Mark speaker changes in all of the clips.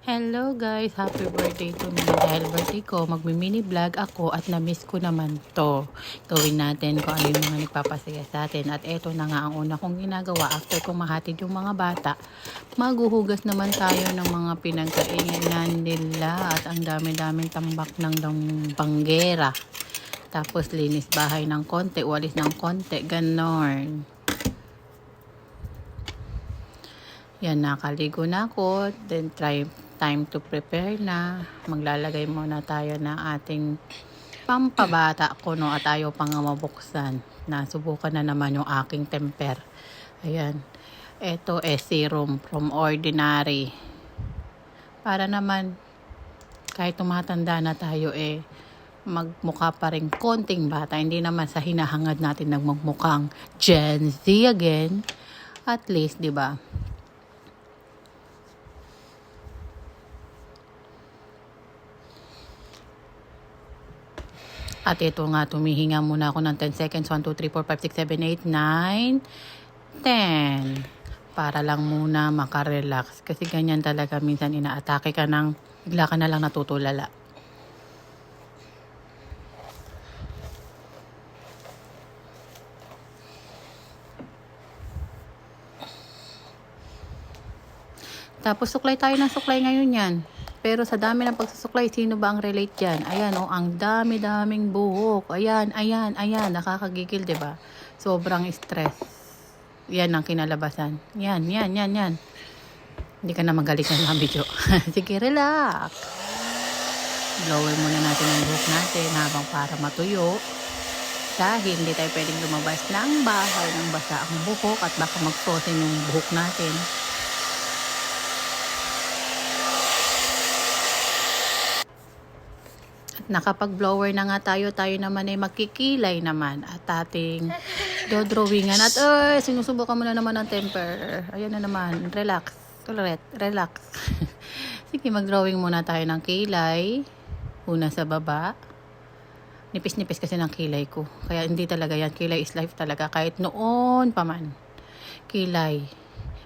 Speaker 1: Hello guys! Happy birthday to me. Dahil birthday ko, magmi-mini vlog ako at na-miss ko naman to. Gawin natin kung ano yung mga nagpapasaya sa atin. At eto na nga ang una kong ginagawa after kong mahatid yung mga bata. Maghuhugas naman tayo ng mga pinagkainan nila at ang dami-daming tambak ng banggera. Tapos linis bahay ng konti, walis ng konti, ganon. Yan, nakaligo na ako. Then time to prepare na. Maglalagay muna tayo ng ating pampabata kuno at ayaw pang mabuksan. Nasubukan na naman yung aking temper. Ayan. Ito serum from Ordinary. Para naman kahit tumatanda na tayo magmukha pa rin konting bata. Hindi naman sa hinahangad natin nagmumukhang Gen Z again. At least, di ba? At ito nga, tumihinga muna ako ng 10 seconds. 1, 2, 3, 4, 5, 6, 7, 8, 9, 10. Para lang muna makarelax. Kasi ganyan talaga minsan inaatake ka ng bigla ka na lang natutulala. Tapos suklay tayo ng suklay ngayon yan. Pero sa dami ng pagsusuklay, sino ba ang relate dyan? Ayan, ang dami-daming buhok. Ayan, nakakagigil, di ba? Sobrang stress. Yan ang kinalabasan. Yan. Hindi ka na magaling ng mga video. Sige, relax. Blower muna natin ang buhok natin habang para matuyo. Dahil hindi tayo pwedeng lumabas ng bahay ng basa ang buhok at baka mag-frozen yung buhok natin. Nakapag-blower na nga tayo naman magkikilay naman at ating dodrawingan at sinusubukan mo na naman ang temper. Ayan na naman, relax. Sige, mag-drawing muna tayo ng kilay. Una sa baba. Nipis-nipis kasi ng kilay ko. Kaya hindi talaga yan. Kilay is life talaga. Kahit noon pa man. Kilay,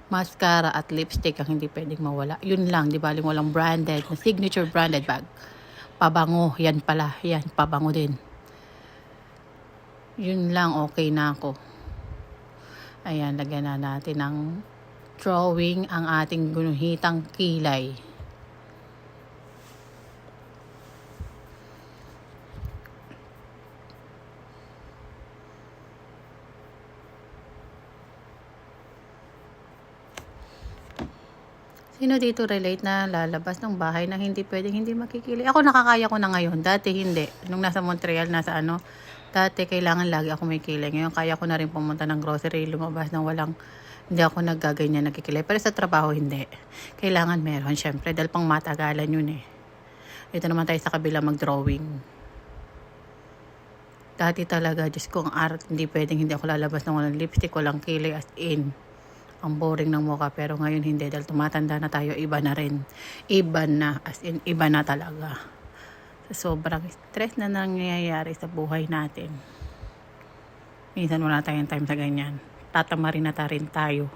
Speaker 1: mascara at lipstick ang hindi pwedeng mawala. Yun lang, di ba? Walang branded, signature branded bag. Pabango, yan pala. Yan, pabango din. Yun lang, okay na ako. Ayan, lagyan na natin ng drawing ang ating gunuhitang kilay. Sino dito relate na lalabas ng bahay na hindi pwedeng hindi makikilay? Ako nakakaya ko na ngayon. Dati hindi. Nung nasa Montreal, dati kailangan lagi ako may kilay. Ngayon kaya ko na rin pumunta ng grocery, lumabas ng hindi ako naggaganyan nagkikilay. Pero sa trabaho hindi. Kailangan meron. Syempre, dahil pang matagalan yun Dito naman tayo sa kabila mag-drawing. Dati talaga, Diyos ko, ang art. Hindi pwedeng hindi ako lalabas ng walang lipstick, walang kilay as in. Ang boring ng mukha, pero ngayon hindi dahil tumatanda na tayo, iba na rin. Iba na, as in iba na talaga. Sobrang stress na nangyayari sa buhay natin. Minsan wala tayong time sa ganyan. Tatamarin na rin tayo.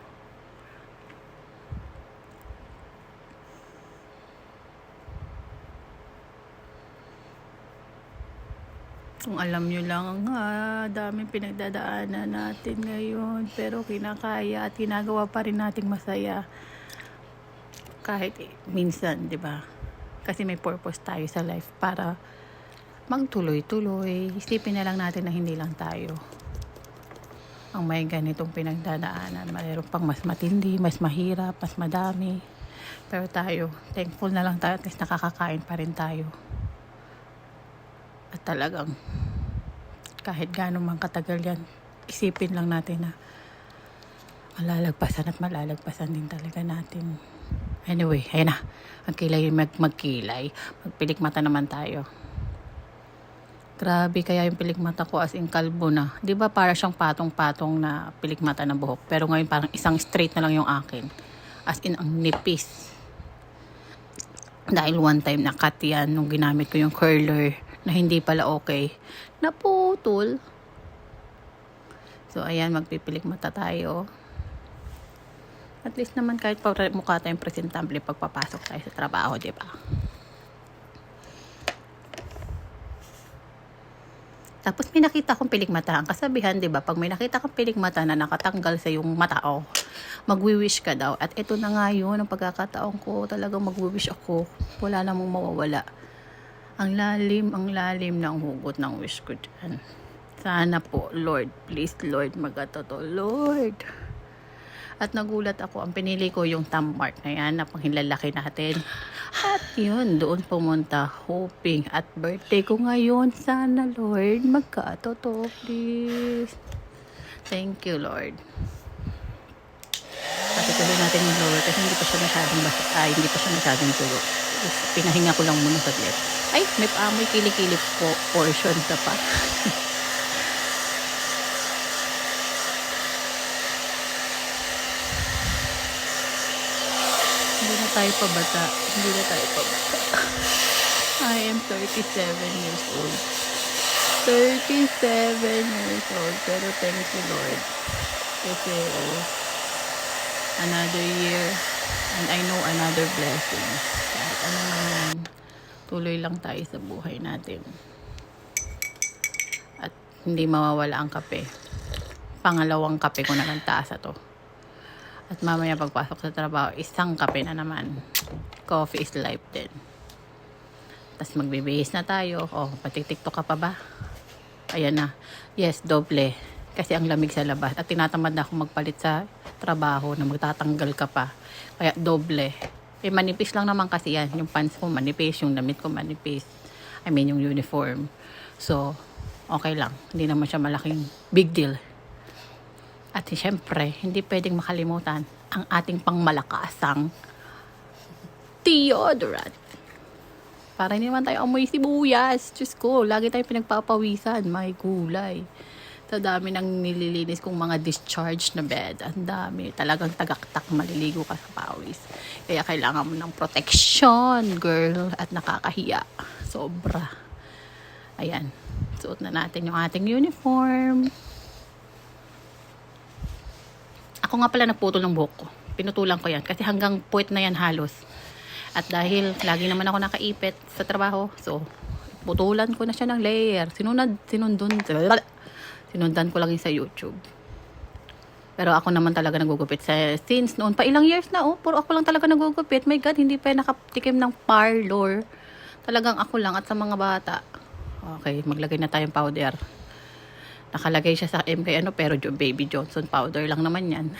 Speaker 1: Kung alam nyo lang daming pinagdadaanan natin ngayon. Pero kinakaya at ginagawa pa rin nating masaya. Kahit minsan, di ba? Kasi may purpose tayo sa life para magtuloy-tuloy. Isipin na lang natin na hindi lang tayo ang may ganitong pinagdadaanan. Mayroon pang mas matindi, mas mahirap, mas madami. Pero tayo, thankful na lang tayo at least nakakakain pa rin tayo. At talagang kahit gaano man katagal yan, isipin lang natin na malalagpasan din talaga natin. Anyway, ayun na. Ang kilay, magkilay. Magpilik mata naman tayo. Grabe kaya yung pilik mata ko as in kalbo na. Di ba para siyang patong-patong na pilik mata ng buhok. Pero ngayon parang isang straight na lang yung akin. As in ang nipis. Dahil one time nakat yan nung ginamit ko yung curler na hindi pala okay. Naputol. So ayan, magpipilik mata tayo. At least naman kahit pa mukha tayong presentable pagpapasok tayo sa trabaho, di ba? Tapos may nakita akong pilikmata. Ang kasabihan, di ba, pag may nakita kang pilikmata na nakatanggal sa yung mata, magwi-wish ka daw. At ito na nga yun, ang pagkakataon ko, talagang magwi-wish ako. Wala namang mawawala. Ang lalim ng hugot ng wish ko dyan. Sana po, Lord, please, Lord, magatoto, Lord. At nagulat ako, ang pinili ko yung thumb mark na yan, na panghilalaki natin. At yun, doon pumunta, hoping. At birthday ko ngayon, sana Lord, magkatoto, please. Thank you, Lord. At ituloy natin yung lower kasi hindi pa siya masyadong tulo. Pinahinga ko lang muna saglit. Ay, may paamoy kilikili po portion ka pa. Hindi na tayo pabata. I am 37 years old. 37 years old. Pero thank you, Lord. Kasi, another year. And I know another blessing. Kahit ano man, tuloy lang tayo sa buhay natin. At hindi mawawala ang kape. Pangalawang kape ko na lang taasa to. At mamaya pagpasok sa trabaho, isang kape na naman. Coffee is life din. Tapos magbibihis na tayo. Pati-tiktok ka pa ba? Ayan na. Yes, doble. Kasi ang lamig sa labas. At tinatamad na ako magpalit sa trabaho na magtatanggal ka pa. Kaya doble. Manipis lang naman kasi yan. Yung pants ko manipis, yung damit ko manipis. I mean, yung uniform. So, okay lang. Hindi naman siya malaking big deal. At siyempre, hindi pwedeng makalimutan ang ating pangmalakasang deodorant. Para hindi naman tayo amoy sibuyas. Diyos ko, lagi tayo pinagpapawisan. May gulay. Sa dami ng nililinis kong mga discharge na bed. Ang dami. Talagang tagaktak, maliligo ka sa pawis. Kaya kailangan mo ng protection, girl. At nakakahiya. Sobra. Ayan. Suot na natin yung ating uniform. Ako nga pala nagputol ng buhok ko. Pinutulan ko yan. Kasi hanggang puwet na yan halos. At dahil lagi naman ako nakaipit sa trabaho. So, putulan ko na siya ng layer. Sinundan ko lang yun sa YouTube. Pero ako naman talaga nagugupit. Since noon pa ilang years na. Puro ako lang talaga nagugupit. My God, hindi pa nakatikim ng parlor. Talagang ako lang at sa mga bata. Okay, maglagay na tayong powder. Nakalagay siya sa MK pero Baby Johnson powder lang naman yan.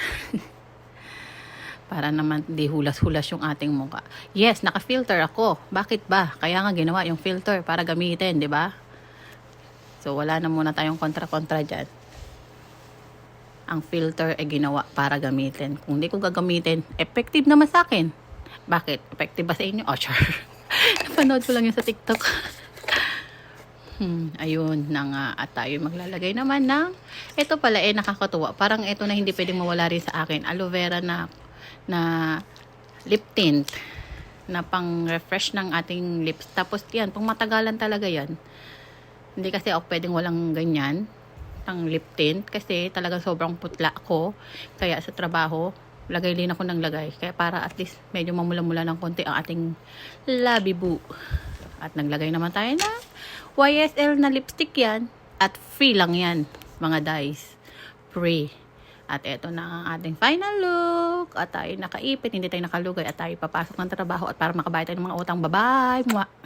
Speaker 1: Para naman di hulas-hulas yung ating mukha. Yes, naka-filter ako. Bakit ba? Kaya nga ginawa yung filter para gamitin, di ba? So, wala na muna tayong kontra-kontra dyan. Ang filter ay ginawa para gamitin. Kung di ko gagamitin, effective naman sa akin. Bakit? Effective ba sa inyo? Sure. Napanood ko lang yun sa TikTok. Ayun na nga. At tayo maglalagay naman ng ito pala nakakatuwa. Parang ito na hindi pwedeng mawala rin sa akin. Aloe vera na lip tint na pang refresh ng ating lips. Tapos yan, pang matagalan talaga yan. Hindi kasi ako pwedeng walang ganyan ng lip tint kasi talagang sobrang putla ako. Kaya sa trabaho, lagay din ako ng lagay. Kaya para at least medyo mamula-mula ng konti ang ating labibu. At naglagay naman tayo na YSL na lipstick yan. At free lang yan, mga guys. Free. At eto na ang ating final look. At tayo nakaipit, hindi tayo nakalugay. At tayo papasok ng trabaho. At para makabayad tayo ng mga utang. Bye-bye!